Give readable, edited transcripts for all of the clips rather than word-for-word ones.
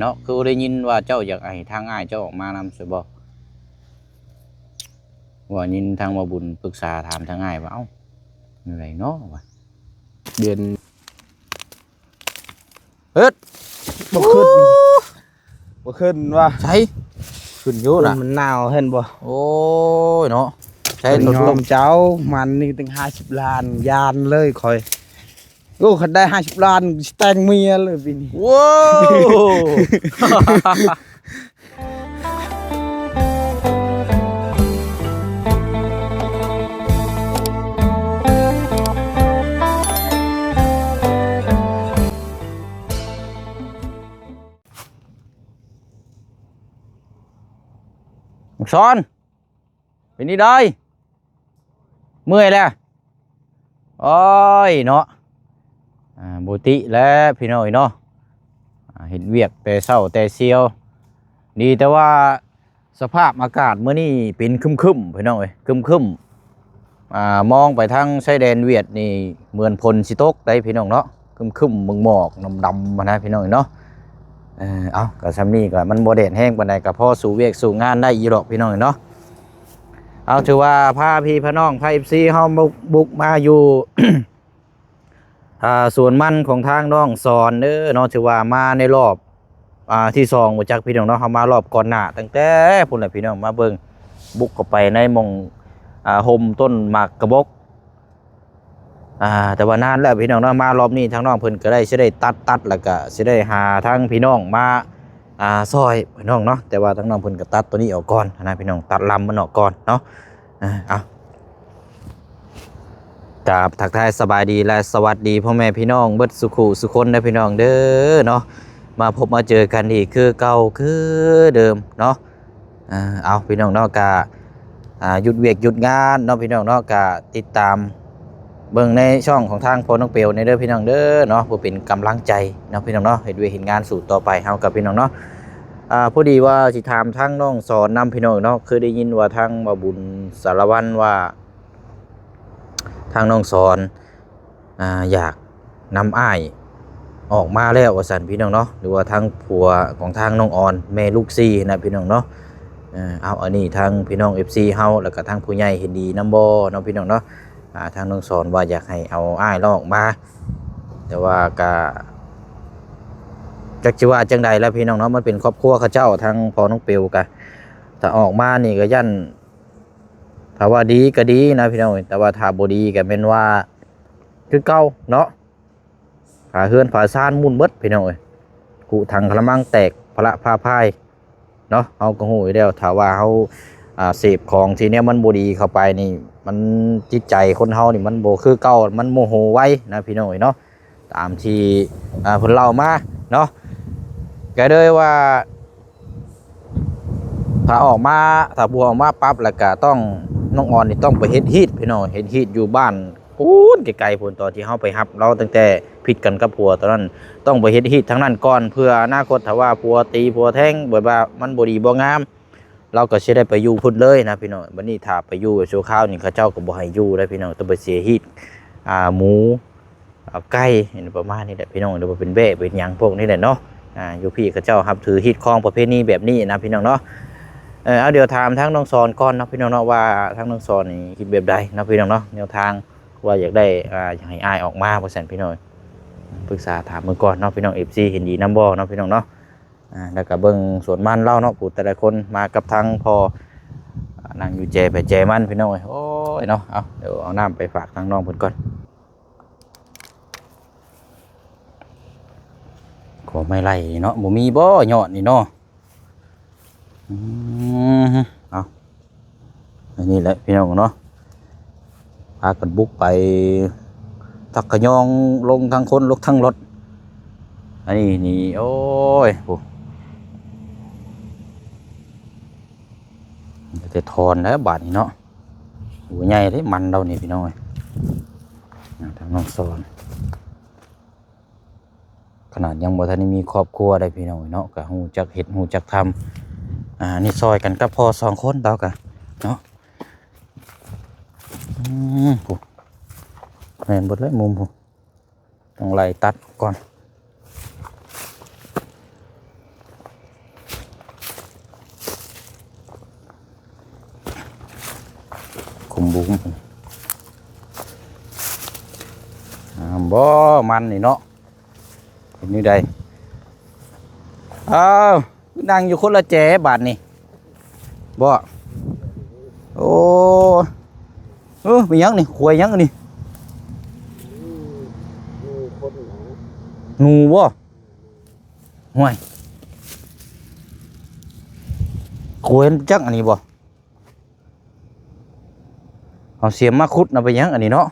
เนาะคือได้ยินว่าเจ้าอยากให้ทางอ้ายเจ้าออกมานำใช่บ่ว่ายินทางว่าบุญปรึกษาถามทางอ้ายว่าเอ้าอะไรเนาะวะเดือนเฮ็ดบ่ขึ้นบ่ขึ้นว่าใช่ขึ้นอยู่น่ะมันหนาวเห็นบ่โอ้ยเนาะใช่ ล ล ม ม เจ้ามันนี่ตั้ง50 ล้านยานเลยคอยโอ้คันได้50 ล้านแต่งเมียเลยปีนี้ว้าวซ้อนเป็นนี่ได้เมื่อยแล้วโอ้ยเนาะบุติแล้วพี่น้อยเนาะเห็นเวียกแต่เช้าแต่เชียวดีแต่ว่าสภาพอากาศเมื่อนี้เป็นครึมๆพี่น้อยครึมๆมองไปทางชายแดนเวียดนี่เหมือนพลสิตกได้พี่น้องเนาะครึมๆหมอกดำๆมานะพี่น้อยเนาะเอาก็ซ้ำนี่ก็มันบ่แดดแห้งปานใดก็พอสู่เวียกสู่งานได้อีหรอกพี่น้อยเนาะเอาถือว่าพาพี่พน้องพา FC เฮาบุกมาอยู่ ส่วนมันของทางน้องสอนเด้อเนาะถือว่ามาในรอบที่2บ่จักพี่น้องเนาะเฮามารอบก่อนหน้าตั้งแต่พุ่นแหละพี่น้องมาเบิ่งบุกเข้าไปในหม่องห่มต้นหมากกระบอกแต่ว่านานแล้วพี่น้องเนาะมารอบนี้ทางน้องเพิ่นก็ได้สิได้ตัดแล้วก็สิได้หาทางพี่น้องมาซอยพี่น้องเนาะแต่ว่าทางน้องเพิ่นก็ตัดตัวนี้ออกก่อนนะพี่น้องตัดลำมันออกก่อนเนาะเอากราบทักทายสบายดีและสวัสดีพ่อแม่พี่น้องเบิดสุขุสุคนนะพี่น้องเด้อเนาะมาพบมาเจอกันอีกคือเก่าคือเดิมเนาะเอาพี่น้องเนาะกะหยุดเวียกหยุดงานเนาะพี่น้องเนาะกะติดตามเบิ่งในช่องของทางพอน้องเปียวในเด้อพี่น้องเด้อเนาะเพื่อเป็นกำลังใจเนาะพี่น้องเนาะเฮ็ดเวียกเฮ็ดงานสู่ต่อไปเฮากับพี่น้องเนาะพอดีว่าสิถามทางน้องสอนนำพี่น้องเนาะคือได้ยินว่าทางบ่บุญสารวัตรว่าทางน้องสอนอยากนำอ้ายออกมาแล้วว่าสันพี่น้องเนาะหรือว่าทางผัวของทางน้องออนแม่ลูกซี่นะพี่น้องเนาะเอาอันนี้ทางพี่น้อง FC เฮาแล้วก็ทางผู้ใหญ่เห็นดีนำบ่เนาะพี่น้องเนาะทางน้องสอนว่าอยากให้เอาอ้ายออกมาแต่ว่าก็จักสิว่าจังใดแล้วพี่น้องเนาะมันเป็นครอบครัวเขาเจ้าทางพ่อน้องเปียวก็ถ้าออกมานี่ก็ยันถ้าว่าดีก็ดีนะพี่น้องแต่ว่าถ้าบ่ดีก็เป็นว่าคือเก่าเนาะผาเฮือนผาซ่านมุ่นเบิดพี่น้องเอ้ยกุถังกระมังแตกพระพาพายเนาะเฮาก็ฮู้อยู่แล้วถ้าว่าเฮาเสพของทีเนี้ยมันบ่ดีเข้าไปนี่มันจิตใจคนเฮานี่มันบ่คือเก่ามันโมโหไว้นะพี่น้องเอ้ยเนาะตามที่เพิ่นเล่ามาเนาะก็เลยว่าถ้าออกมาถ้าบัวออกมาปั๊บแล้วก็ต้องน้องออนนี่ต้องไปเฮ็ดฮีทพี่น้องเฮ็ดฮีทอยู่บ้านพูนไกลๆพุ่นตอนที่เฮาไปรับเราตั้งแต่ผิดกันกับผัวตอนนั้นต้องไปเฮ็ดฮีททั้งนั้นก่อนเพื่ออนาคตถ้าว่าผัวตีผัวแทงแบบว่ามันบ่ดีบ่งามเราก็สิได้ไปอยู่พุ่นเลยนะพี่น้องบัดนี้ถ้าไปอยู่ชั่วคราวนี่เขาเจ้าก็บ่ให้อยู่ได้พี่น้องต้องไปเสียฮีทหมูไก่ประมาณนี้แหละพี่น้องหรือว่าเป็นแบะเป็นหยังพวกนี้แหละเนาะอยู่พี่เขาเจ้ารับถือฮีทคองประเภทนี้แบบนี้นะพี่น้องเนาะเอาเดี๋ยวถามทั้งน้องสอนก่อนนะพี่น้องเนาะว่าทั้งน้องสอนนี่คิดแบบใดนะพี่น้องเนาะแนวทางว่าอยากได้อยากให้อ้ายออกมาว่าซั่นพี่น้องปรึกษาถามมือก่อนเนาะพี่น้อง FC เห็นดีนำบ่เนาะพี่น้องเนาะแล้วก็เบิ่งสวนมันเล่าเนาะผู้แต่ละคนมากับทางพอนั่งอยู่แจไปแจมันพี่น้องโอ้ยเนาะเอาเดี๋ยวเอาน้ำไปฝากทางน้องเพิ่นก่อนขอไม่ไล่เนาะบ่มีบ่ยอดนี่เนาะเอาอันนี้แหละพี่น้องเนาะพากันบุกไปทักขยองลงทางคนลงทางรถอันนี้นี่โอ้ยโหจะทอนแล้วบาทนี่เนาะหัวใหญ่เลยมันเรานี่พี่น้องทางน้องสอนขนาดยังบ่ทันมีครอบครัวได้พี่น้องเนาะก็ฮู้จักเฮ็ดฮู้จักทำนี่ซอยกันกับพ่อ2คนเท่ากันเนาะแม่นบดเลยมุมผมต้องไล่ตัดก่อน คุมบุ้มบ่มันนี่เนาะเห็นนี่ใดอ้าวนั่งอยู่คนละแจบาทนี่บ่โอ้มีหยังนี่ขวยหยังนี่งูบ่ห่วยขวยจักอันนี้บ่เอาเสียมมาขุดเอาไปหยังอันนี้เนาะ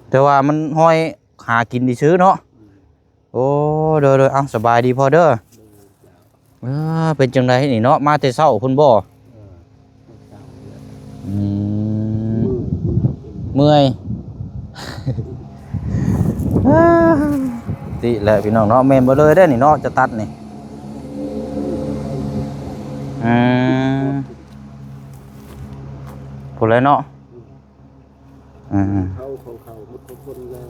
แต่ว่ามันห้อยหากินดีซื้อเนาะโอ้เด้อเอาสบายดีพอเด้อเป็นจังไดนี่เนาะมาแต่เช้าพุ่นบ่เมื่อย ติแหละพี่น้องเนาะแม่นบ่เลยได้นี่เนาะจะตัดนี่พูดเลยเนาะเขามุดคนแล้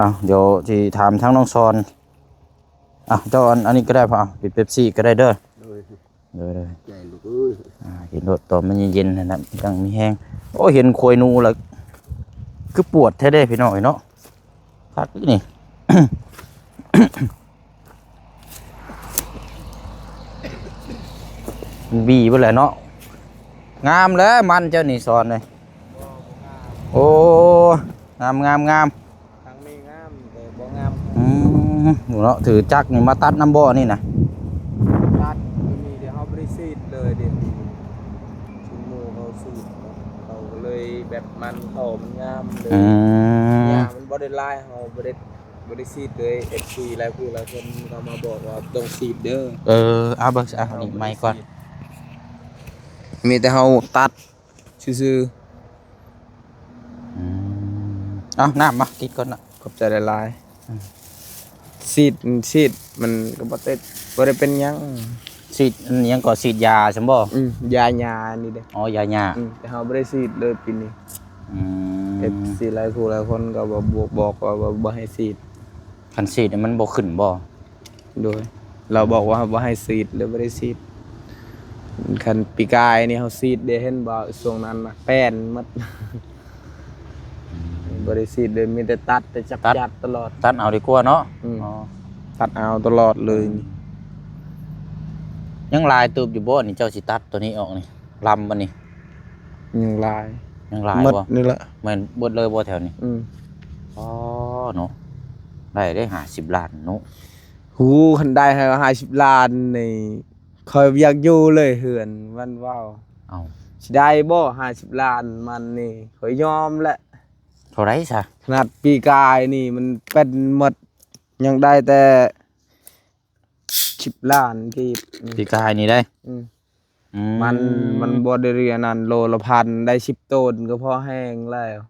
วเดี๋ยวที่ถามทั้งน้องซอนเจ้าอันนี้ก็ได้ป่ะปิดเป๊ปซี่ก็ได้เด้อเลยใหญ่ลูกเอ้ยเห็นรถตอนมันเย็นๆนะยังมีแห้งโอ้เห็นควยนูแล้วคือปวดแท้ได้พี่น้องเนาะพักนี่ บีไปเลยเนาะงามแล้วมันเจ้านี่ซอนเลยโอ้งามทางนี้งามแต่บ่งามเนาะถือจักนี่มาตัดน้ำบ่อนี่นะตัดมีเดี๋ยวเขาบริสีดเลยเดี๋ยวชุมโมเขาสีดเขาเลยแบบมันเขามันงามเลยงามมันบ่ได้ลายเขาบ่ได้สีดเลยFCแล้วคือหลายคนเขามาบอกว่าต้องสีดเด้อเอาเบิกนี่ไม้ก่อนมีแต่เขาตัดซื่อน้ำมากินก่อนนะขอบใจหลายสีดมันก็บ่ได้เป็นหยังฉีดยังก่อฉีดยาใช่บ่ยานี่เด้ยาแต่เขาบ่ได้ฉีดเลยปีนี้ฉีดหลายคนก็บอกว่าบ่ให้ฉีดคันฉีดมันบ่ขึ้นบ่โดยเราบอกว่าบ่ให้ฉีดเลยบ่ได้ฉีดคันปีกายนี่เขาฉีดได้เห็นบ่ช่วงนั้นน่ะแป้นหมดบ่ได้ฉีดเลยมีแต่ตัดแต่จับตลอดตัดเอาดีกว่าเนาะตัดเอาตลอดเลยยังลายตูบอยู่บ่นี่เจ้าสิตัดตัวนี้ออกนี่ลำบ่นี่ยังลายบ่นี่แหละแม่นเบิดเลยบ่แถวนี้เนาะได้50 ล้านเนาะหูคันได้50 ล้านนี่คอยอยากอยู่เลยเหือนมันว้าวสิได้บ่50 ล้านมันนี่ขอยยอมแหละเท่าไรซะขนาดปีกายนี่มันเป็นหมดยังได้แต่10 ล้านกีบปีกายนี่ได้มันบ่ได้เรียนนั่นโลละพันได้10ต้นก็พอแห้งแล้ว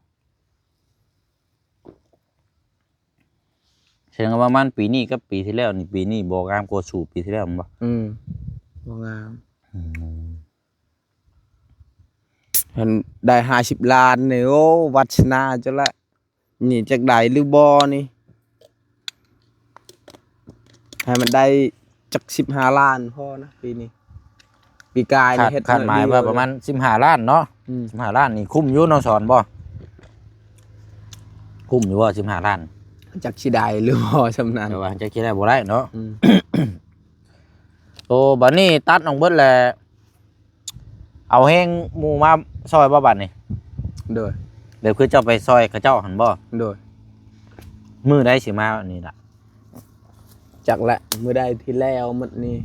แสดงว่ามันปีนี้กับปีที่แล้วนี่ปีนี้บ่งามกว่าสู่ปีที่แล้วมั้งบ่บ่งามมันได้50 ล้านนี่โอ้วัฒนาจังละนี่จักได้หรือบ่นี่ให้มันได้จัก15 ล้านพอนะปีนี้ปีกายนี่เฮ็ดคาดหมายว่าประมาณ15 ล้านเนาะ15 ล้านนี่คุ้มอยู่น้องสอนบ่คุ้มอยู่ว่า15 ล้านจักสิได้หรือบ่ซำนั้นว่าจักสิได้บ่ได้เนาะโอ้บัดนี้ตัดออกเบิดแล้วเอาแห้งหมู่มาซอยบ่บัดนี่โดยเดี๋ยวคือเจ้าไปซอยเขาเจ้าหั่นบ่โดยมื้อใดสิมานี่ล่ะจักแหละมื้อใดที่แล้วมันนี่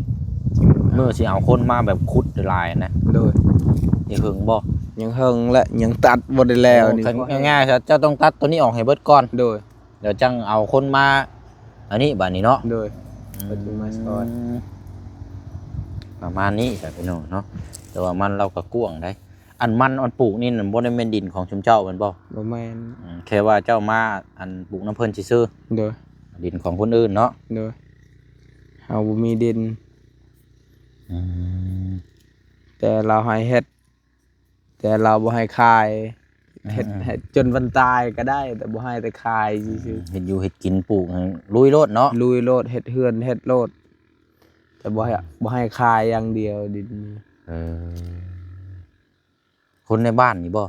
มื้อสิเอาคนมาแบบขุดหลายนะโดยสิหึงบ่ยังหึงและยังตัดบ่ได้แล้วนี่ง่ายๆเจ้าต้องตัดตัวนี้ออกให้เบิดก่อนโดยเดี๋ยวจังเอาคนมาอันนี้บัดนี้เนาะโดยปัจจุบันซอยประมาณนี้จ้ะพี่น้องเนาะแต่ว่ามันเราก็กว้างได้อันปลูกนี่บ่ได้แม่นดินของชุมเจ้าแม่นบ่บ่แม่นแค่ว่าเจ้ามาอันปลูกน้ำเพิ่นซื่อๆโดยดินของคนอื่นเนาะโดยเฮาบ่มีดินแต่เราให้เฮ็ดแต่เราบ่ให้ขายเฮ็ดจนวันตายก็ได้แต่บ่ให้แต่ขายซื่อๆเฮ็ดอยู่เฮ็ดกินปลูกลุยโลดเนาะลุยโลดเฮ็ดเฮือนเฮ็ดโลด แต่บ่ให้คายอย่างเดียวดิน เออคนในบ้านนี่บ่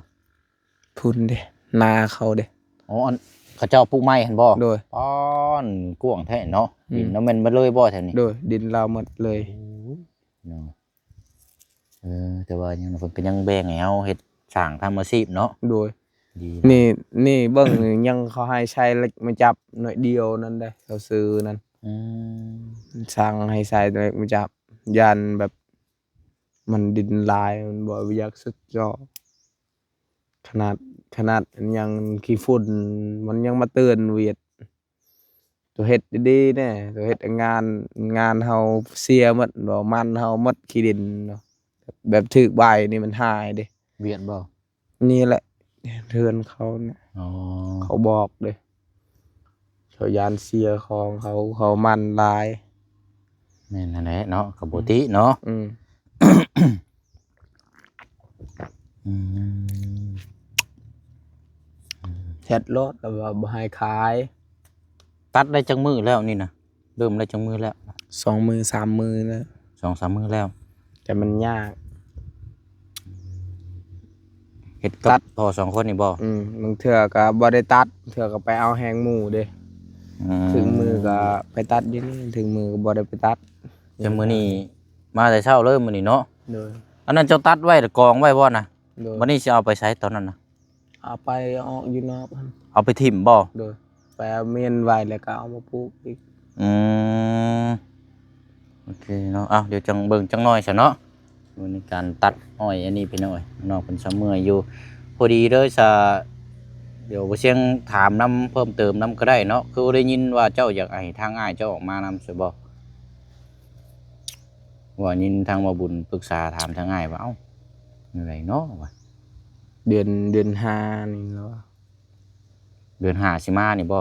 พุ่นเด้นาเขาเด้ อ๋ออันเขาเจ้าปลูกไม้หั่นบ่ โดย ป้อนกว้างแท้เนาะดินน้ำมันบ่เลยบ่แถวนี้ โดยดินเราหมดเลย เนาะแต่ว่ายังเพิ่นก็ยังแบ่งให้เฮาเฮ็ดสร้างทำอาชีพเนาะ โดย ดี นี่เบิ่งยังเขาให้ใช้เหล็กมาจับหน่อยเดียวนั่นได้เขาซื้อนั่น อืม สั่งให้ใช้เหล็กมาจับยันแบบมันดินลายมันบ่อยากสุดยอดขนาดยังขี้ฝุ่นมันยังมาเตือนเวียดตัวเฮ็ดดีๆแน่ตัวเฮ็ดงานเฮาเสียหมดบ่มันเฮาหมดขี้ดินเนาะแบบถึกใบนี่มันหายเด้ เวียดบ่ นี่แหละเทือนเขาเนี่ย อ๋อ เขาบอกเลยเขายานเสียของเขามันลาย แม่นนั่นแหละเนาะก็บ่ติเนาะ อืม อืม เฮ็ดรถแล้วว่าบ่ให้ขาย ตัดได้จังมื้อแล้วนี่นะเริ่มได้จังมื้อแล้ว 2 มือ 3 มือแล้ว 2-3 มื้อแล้ว แต่มันยาก เฮ็ดกับพ่อสองคนนี่บ่ บางเทื่อก็บ่ได้ตัดเทื่อก็ไปเอาแหงหมูเด้ อื ถึงมือก็ไปตัดอยู่นี่ถึงมือก็บ่ได้ไปตัด จังมื้อนี้มาแต่เช้าเลยมื้อนี้เนาะ โดย อันนั้นเจ้าตัดไว้แต่กองไว้บ่น่ะ โดย วันนี้สิเอาไปใช้ตอนนั้นน่ะ เอาไปออกอยู่นอกหั่น เอาไปถิ่มบ่ โดยไปเอาเมียนไว้แล้วก็เอามาปลูกอีก อืมโอเคเนาะเดี๋ยวจังเบิ่งจังน้อยซะเนาะวันนี้การตัดอ้อยอันนี้พี่น้อยน้องเพิ่นซะเมื่อยอยู่พอดีเด้อซะเดี๋ยวบ่เสียงถามนํเพิ่มเติมนํก็ได้เนาะคือได้ยินว่าเจ้าอยากให้ทางอ้ายเจ้าออกมานำใช่บ่ว่ายินทางว่าบุญปรึกษาถามทางอ้ายว่าเอ้าจังไดเนาะว่า เดือน5นี่แล้ว เดือน5สิมานี่บ่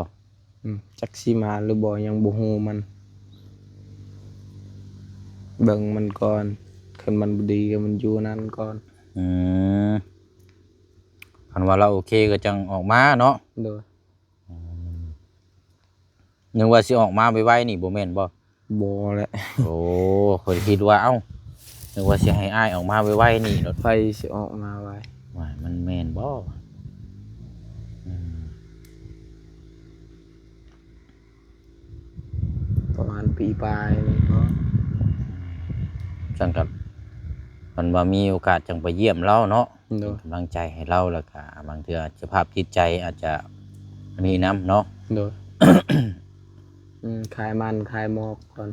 จักสิมาหรือบ่ยังบ่ฮู้มันเบิ่งมันก่อนคันมันบ่ดีก็มันอยู่นั่นก่อน อืมคันว่าเราโอเคก็จังออกมาเนาะ โดย นึกว่าสิออกมาไวๆนี่บ่แม่นบ่ บ่แหละ โอ้ข้อยคิดว่าเอ้านึกว่าสิให้อ้ายออกมาไวๆนี่รถ ไฟสิออกมาไว้ ว่ามันแม่นบ่อืม ประมาณปีปลายนี่เนาะ จังกับมันว่ามีโอกาสจังไปเยี่ยมเราเนาะ โดย กำลังใจให้เราแล้วก็บางเทื่อสภาพจิตใจอาจจะมีน้ำเนาะ โดย ขายมันขายหมอกก่อน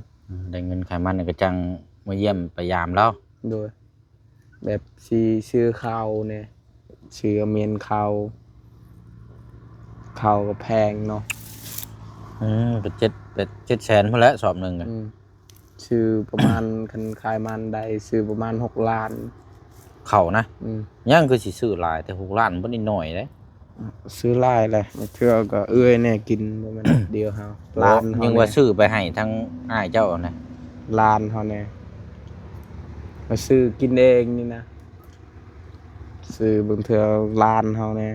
ได้เงินขายมันก็จังมาเยี่ยมไปยามเรา โดย แบบสิซื้อข้าวเนี่ยซื้อเมียนข้าวก็แพงเนาะ เป็น7แสนพุ่นแหละสอบหนึงอะ ซื้อประมาณ คันขายมันได้ซื้อประมาณ6 ล้าน เข้านะ อืม ยังคือสิซื้อหลายแต่6ล้านบ่นิดหน่อยเด้ ซื้อหลายเลยเทื่อก็เอื้อยเนี่ยกินบ่แม่น เดียวเฮาล้านเฮา ยังว่าซื้อไปให้ทั้งอ้ายเจ้านะ ล้านเฮาเนี่ยมาซื้อกินเองนี่นะซื้อบางเทื่อล้านเฮาเนี่ย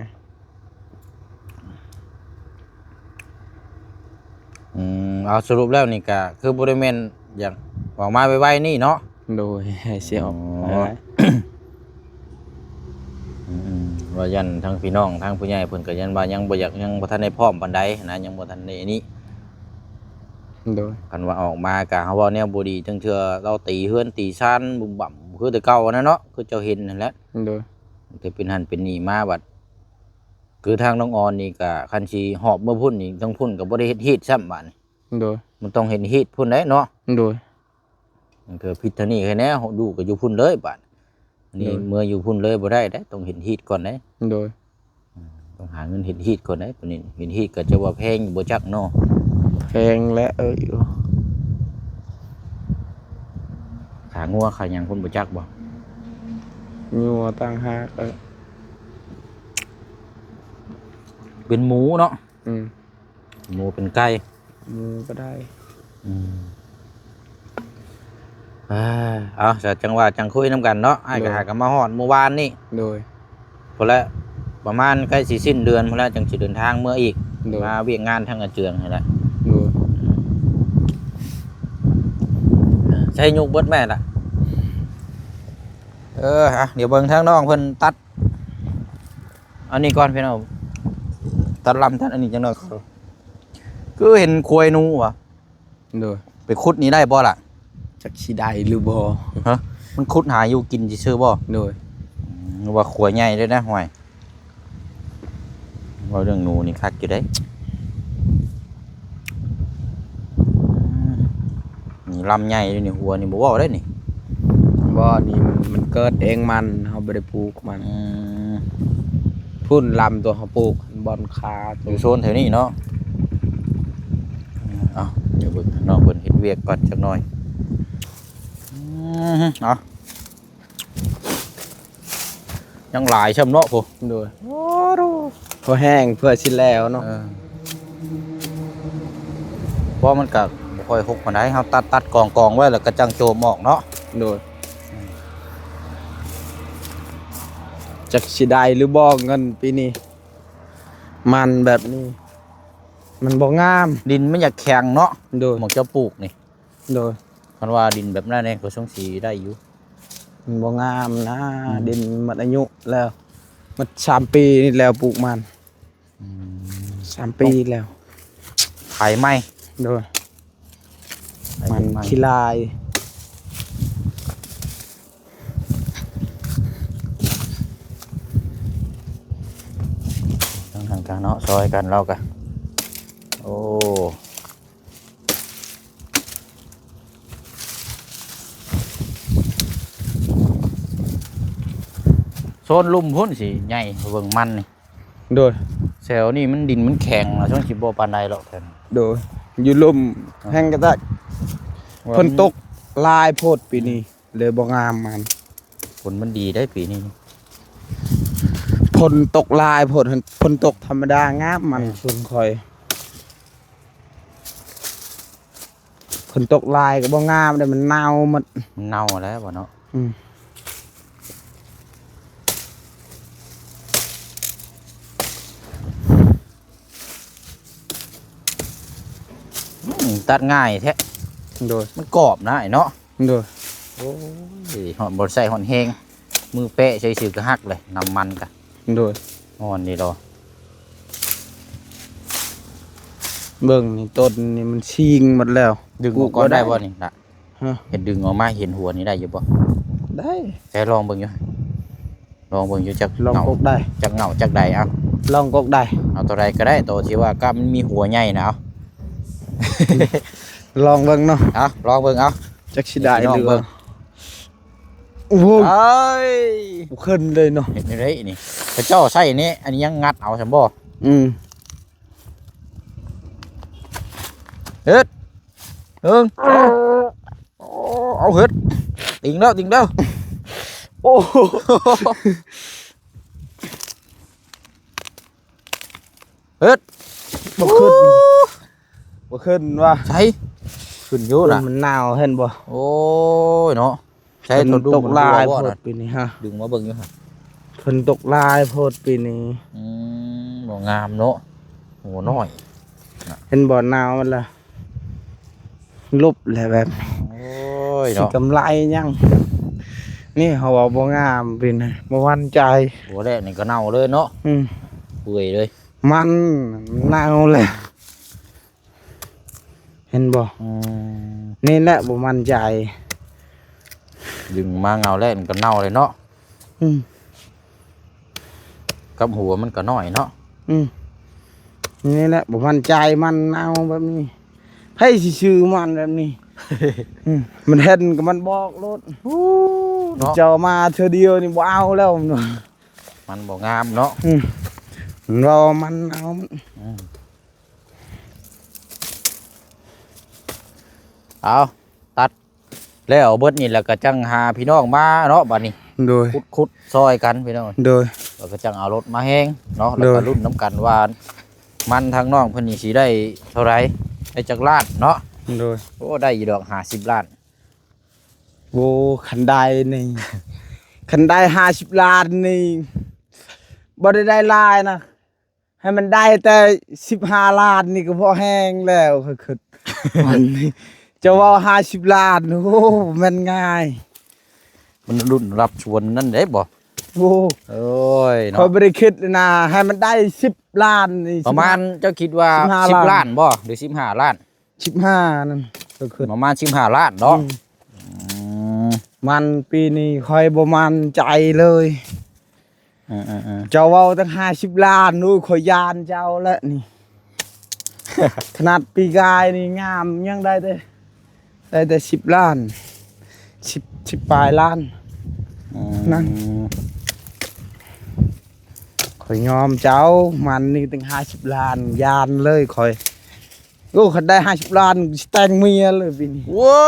เอาสรุปแล้วนี่ก็คือบ่ได้แม่นอยากออกมาไวๆนี่เนาะ โดยให้เสียออก อ๋อ ว่ายันทั้งพี่น้องทั้งผู้ใหญ่เพิ่นก็ยันว่ายังบ่อยากยังบ่ทันได้พร้อมปานใดนะยังบ่ทันได้อันนี้ โดย คันว่าออกมาก็เฮาเว้าแนวบ่ดีจังเทื่อเราตีเฮือนตีซ่านบุ่มบ่ำคือแต่เก่านะเนาะคือเจ้าเห็นนั่นแหละ โดย แต่เป็นหันเป็นนี่มาบัดคือทางน้องออนนี่ก็คันสิหอบเมื่อพุ่นนี่ทั้งพุ่นก็บ่ได้เฮ็ดฮีตซ้ำบัดนี้ โดย มันต้องเห็นฮีตพุ่นได้เนาะ โดย มันก็พิษเท่านี้แค่แน่ดูก็อยู่พุ่นเลยบัดอันนี้ โดย เมื่ออยู่พุ่นเลยบ่ได้เด้ต้องเห็นฮีตก่อนเด้ โดย ต้องหาเงินเห็นฮีตก่อนเด้ตัวนี้เห็นฮีตก็จะว่าแพงอยู่บ่จักเนาะ แพงและอยู่ ขางัวขาหยังพุ่นบ่จักบ่ ยัวตั้งหาก เป็นหมูเนาะ อืม หมูเป็นไก่ หมูก็ได้ เอาจะจังว่าจังคุยนํกันเนาะอ้ายก็หากันมาฮอดเมื่อวานนี่ โดย พุ่นละประมาณใกล้สิสิ้นเดือนพุ่นละจังสิเดินทางเมื่ออีก โดย มาเวียกงานทางอาเจืองนั่นแหละ โดย ส ใช้ยุกเบิดแม่ล่ะเดี๋ยวเบิ่งทางน้องเพิ่นตัดอันนี้ก่อนพี่น้องตัดลำตัดอันนี้จังหน่อยคือเห็นควยหนูวะ โดย ไปขุดนี้ได้บ่ล่ะ จักสิได้หรือบ่ ฮะมันขุดหาอยู่กินซื่อๆบ่ โดย หรือว่าควยใหญ่ด้วยนะห่วยว่าเรื่องหนูนี่คักอยู่ได้นี่ลำใหญ่ด้วยนี่หัวนี่บ่เว้าได้นี่ บ่นี่มันเกิดเองมันเฮาบ่ได้ปลูกมัน อืม พุ่นลำตัวเขาปลูกบอนคา อ ตัว ยู่โซนแถวนี้เนาะเอาเดี๋ยวเบิ่งน้องเพิ่นเฮ็ดเวียกก่อนจักหน่อยเอายังหลายช่ำเนาะพุ โดยพอแห้งเพื่อสิแล้วเนาะ เพราะมันก็บ่ค่อยหกปานใดเฮาตัดกองไว้แล้วก็จังโจมออกเนาะ โดยจักสิได้หรือบ่เงินปีนี้มันแบบนี้มันบ่งาม ดินมันอยากแข็งเนาะ โดย หมอกจะปลูกนี่ โดย คันว่าดินแบบนั้นเนี่ยก็สงสีได้อยู่ มันบ่งามนะดินมันอายุแล้วมัน3 ปีนี่แล้วปลูกมัน3 ปีแล้ว ไถไหม โดยมันขี้ลาย ทางการเนาะซอยกันเรากันโอ้โซนลุ่มพุ่นสิใหญ่เบิ่งมันนี่ โดย แถวนี่มันดินมันแข็งนะช่วงสิบ่ปานใดหรอกแทน โดยอยู่ลมแห้งก็ได้ฝนตกลายโพดปีนี้เลยบ่งามมัน ฝนมันดีได้ปีนี้ ฝนตกลายโพดฝนตกธรรมดางามมันส่วนคอยฝนตกลายก็บ่งามเลยมันเน่ามัน มันเน่าแล้วบ่เนาะตัดง่ายแท้ โดย มันกรอบนะไอ้เนาะ โดย โอ้ยหอนบดใส่หอนแห้งมือเป๊ะใช้สื่อกระหักเลยน้ำมันกะ โดย หอนนี่รอ เบิ่งนี่ต้นนี่มันชิงหมดแล้ว ดึงออกก่อนได้บ่นี่ล่ะ ฮะ เห็นดึงออกมาเห็นหัวนี่ได้อยู่บ่ ได้ แค่ลองเบิ่งอยู่ลองเบิ่งอยู่จัก ลอง เงาก กได้ จักเงาจักใดเอา ลองกกได้ เอาตัวใดก็ได้ตัวที่ว่าก็มันมีหัวใหญ่นะเอา ลองเบิ่งเนาะ เอาลองเบิ่งเอา จักสิได้ ลอง หรือ เบิ่ง โอ้โห เอ้ย ขึ้นเลยเนาะ เห็นได้นี่พระเจ้าใส่นี่อันนี้ยังงัดเอาซั่นบ่ เฮ็ดเอาเฮ็ดติงแล้ว โอ้โห เฮ็ด บ่ขึ้นบ่ขึ้นว่ะ ใช่ขึ้นอยู่น่ะ มันหนาวเห็นบ่ โอ้ยเนาะใช่ ฝน ตัวดู ตก มัน ลาย บ่ โพด น่ะ ปีนี้ฮะ ดึงมาเบิ่งอยู่ฮะ ฝนตกลายโพดปีนี้ บ่งามเนาะโหน้อย เห็นบ่หนาวมันล่ะลุบแหละแบบ โอ้ย สิ เนาะ กำไรยังนี่เขาว่าบ่งามปีนี้บ่มั่นใจ หัวแรกนี่ก็เน่าเลยเนาะ อืม เปื่อยเลย มันหนาวแหละเห็นบ่นี่แหละบ่มั่นใจ ดึงมาเงาแรกมันก็เน่าเลยเนาะ อืม กับหัวมันก็น้อยเนาะ นี่แหละบ่มั่นใจมันเอาแบบนี้ไผสิชื่อมันแบบนี้ มันเห็นก็มันบอกรถ เนาะ เจ้ามาเธอเดียวนี่บ่เอาแล้วมันว่า มันบ่งามเนาะ มันรอมันเอามัน เอาตัดแล้วเบิดนี่แล้วก็จังหาพี่น้องมาเนาะบัดนี้ โดย ขุดซอยกันพี่น้อง โดย แล้วก็จังเอารถมาแห้งเนาะแล้วก็ โดย รุ่นน้ำกันว่ามันทางน้องเพิ่นนี่สิได้เท่าไหร่ได้จักล้านเนาะ โดย โอ้ได้อยู่ดอก50ล้าน โอ้คันได้นี่ คันได้50 ล้านนี่บ่ได้หลายนะให้มันได้แต่15 ล้านนี่ก็พอแห้งแล้วคือมันนี่ จะว่า50 ล้านโอ้มันง่าย มันรุ่นรับชวนนั่นเด้บ่ โอ้ โอ้ย คอย เนาะ บ่ได้คิดเลยนะให้มันได้10 ล้านนี่ ประมาณเจ้าคิดว่า 15 10 ล้านบ่หรือ15 ล้าน 15นั่นก็คือ ประมาณ15 ล้านเนาะม มันปีนี้คอยบ่มั่นใจเลย อืม เจ้าเว้าตั้ง50 ล้านนู้คอยยานเจ้าแล้วนี่ ขนาดปีกายนี่งามยังได้แต่10 ล้าน10ปลายล้าน นั่น คอยยอมเจ้ามันนี่ตั้ง50 ล้านยานเลยคอยโอ้คันได้50 ล้านสิแต่งเมียเลยปีนี้ ว้า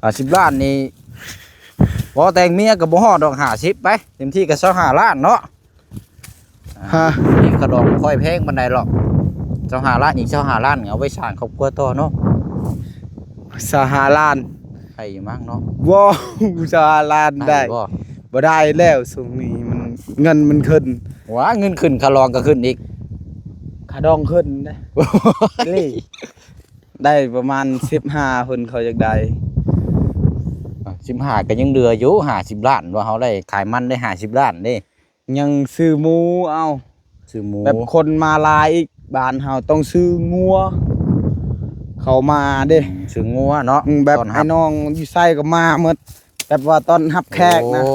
ว10 ล้านนี่บ่แต่งเมียก็บ่ฮอดดอก50ไปเต็มที่ก็25 ล้านเนาะ ฮะ นี่ก็ดอกบ่ค่อยแพงปานใดหรอก25 ล้านอีก25 ล้านเอาไว้สร้างครอบครัวต่อเนาะ 25 ล้าน ใครอยู่มั่งเนาะ ว้าว25 ล้านได้ บ่ บ่ได้แล้วช่วงนี้มันเงินมันขึ้น ว้าเงินขึ้นค่ารองก็ขึ้นอีก ค่าดองขึ้นได้ นี่ได้ประมาณ15เพิ่นเขาอยากได้ 15ก็ยังเหลืออยู่50 ล้านว่าเขาได้ขายมันได้50 ล้านเด้ ยังซื้อหมูเอา ซื้อหมู แบบคนมาหลายอีกบ้านเฮาต้องซื้องัวเขามาเด้ ซื้องัวเนาะ แบบ ต้น ไอ้น้องอยู่ไสก็มาหมดแบบว่าตอนรับแขกนะ โอ้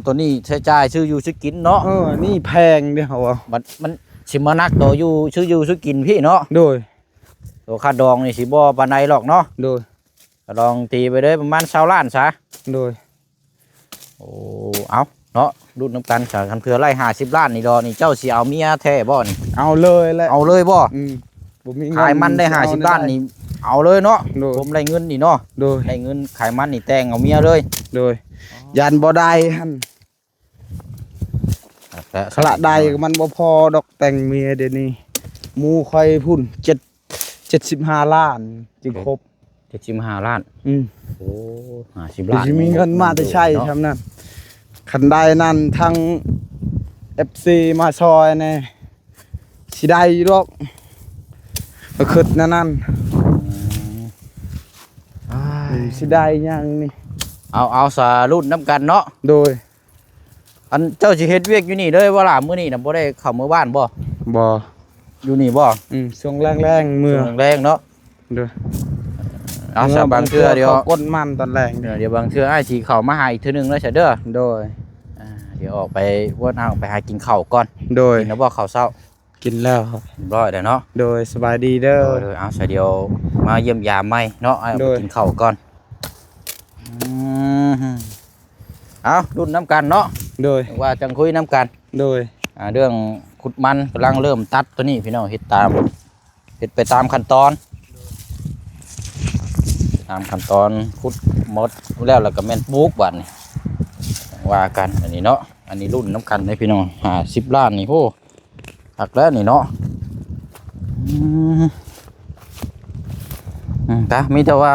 ตัวนี้ใช้จ่ายซื้ออยู่ซื้อกินเนาะ นี่แพงเด้อเขาว่า มันสิมานักตัวอยู่ซื้ออยู่ซื้อกินพี่เนาะ โดย ตัวค่าดองนี่สิบ่ปานใดหรอกเนาะ โดย ก็ลองตีไปเลยประมาณ20 ล้านซะ โดย โอ้เอาเนาะรุ่นน้ำกันสาคันเพื่อไล่50 ล้านนี่ดอกนี่เจ้าสิเอาเมียแท้บ่นี่ เอาเลยแหละ เอาเลยบ่ บ่มีเงิน ขายมันได้50 ล้านนี่เอาเลยเนาะ โดย ผมได้เงินนี่เนาะ โดย ได้เงินขายมันนี่แต่งเอาเมียเลย โดยยันบ่ได้หั่นขละใดก็มันบ่พอดอกแต่งเมียเดี๋ยวนี้หมูค่อยพุ่น75 ล้านจึงครบ 75 ล้านโอ้50 ล้าน สิมีเงินมาแต่ใช้ เนาะ ทำนั้นคันใดนั่นทั้ง FC มาซอยแน่สิได้อยู่ดอกก็คิดนั่นสิได้ยังนี่ เอาสารุ่นน้ำกันเนาะ โดย อันเจ้าสิเฮ็ดเวียกอยู่นี่เลยว่าล่ะมื้อนี้น่ะบ่ได้เข้ามื้อบ้านบ่ บ่ อยู่นี่บ่ ช่วงแรงๆเมื่อ แรงๆเนาะ โดย เอาซะบางเทื่อเดี๋ยว ขาก้นมันตอนแรก เดี๋ยวบางเทื่ออ้ายสิเข้ามาหาอีกเทื่อนึงแล้วซะเด้อ โดย เดี๋ยวออกไปวนเอาไปหากินข้าวก่อน โดย กินแล้วบ่ข้าวเช้า กินแล้วครับ เรียบร้อยแล้วเนาะ โดยสบายดีเด้อ เดี๋ยวเอาซะเดี๋ยวมาเยี่ยมยามใหม่เนาะเอาไป โดย กินข้าวก่อนเอารุ่นน้ำกันเนาะ โดย ว่าจังคุยน้ำกัน โดย เรื่องขุดมันกำลังเริ่มตัดตัวนี้พี่น้องเฮ็ดไปตามขั้นตอนขุดหมดแล้วก็แม่นปลูกบัดนี่ว่ากันอันนี้เนาะอันนี้รุ่นน้ำกันเลยพี่น้อง50 ล้านนี่โหหักแล้วนี่เนาะtáมีแต่ว่า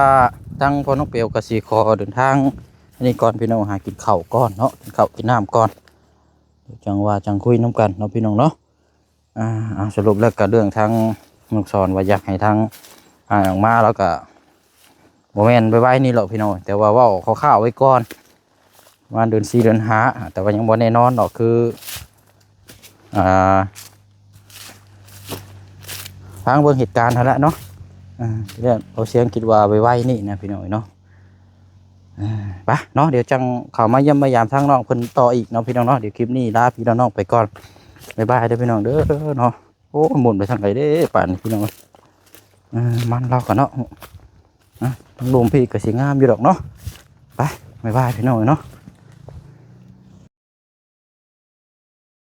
ทั้งพ่อน้องเปียวกับสีคอเดินทางอันนี้ก่อนพี่น้องหากินข้าวก่อนเนาะกินข้าวกินน้ำก่อนจังว่าจังคุยน้ำกันเนาะพี่น้องเนาะสรุปแล้วก็เรื่องทางลูกศรว่าอยากให้ทางออกมาแล้วก็โมเมนต์ไว้นี่หรอกพี่น้องแต่ว่าเขาข้าวไว้ก่อนวันเดือน4เดือน5แต่ว่ายังบ่แน่นอนหรอกคือฟังเบิ่งเหตุการณ์เท่านั้นเนาะเรื่องเราเสียงคิดว่าไว้นี่นะพี่น้องเนาะไปเนาะเดี๋ยวจังเข้ามาเยี่ยมมายามทางน้องเพิ่นต่ออีกเนาะพี่น้องเนาะเดี๋ยวคลิปนี้ลาพี่น้องไปก่อนบ๊ายบายเด้อพี่น้องเด้อเนาะโอ้หมุนไปทางไหนเด้ป่านนี้พี่น้องมันเราก่อนเนาะทั้งรวมพี่ก็สิงามอยู่ดอกเนาะไปบ๊ายบายพี่น้องเนาะ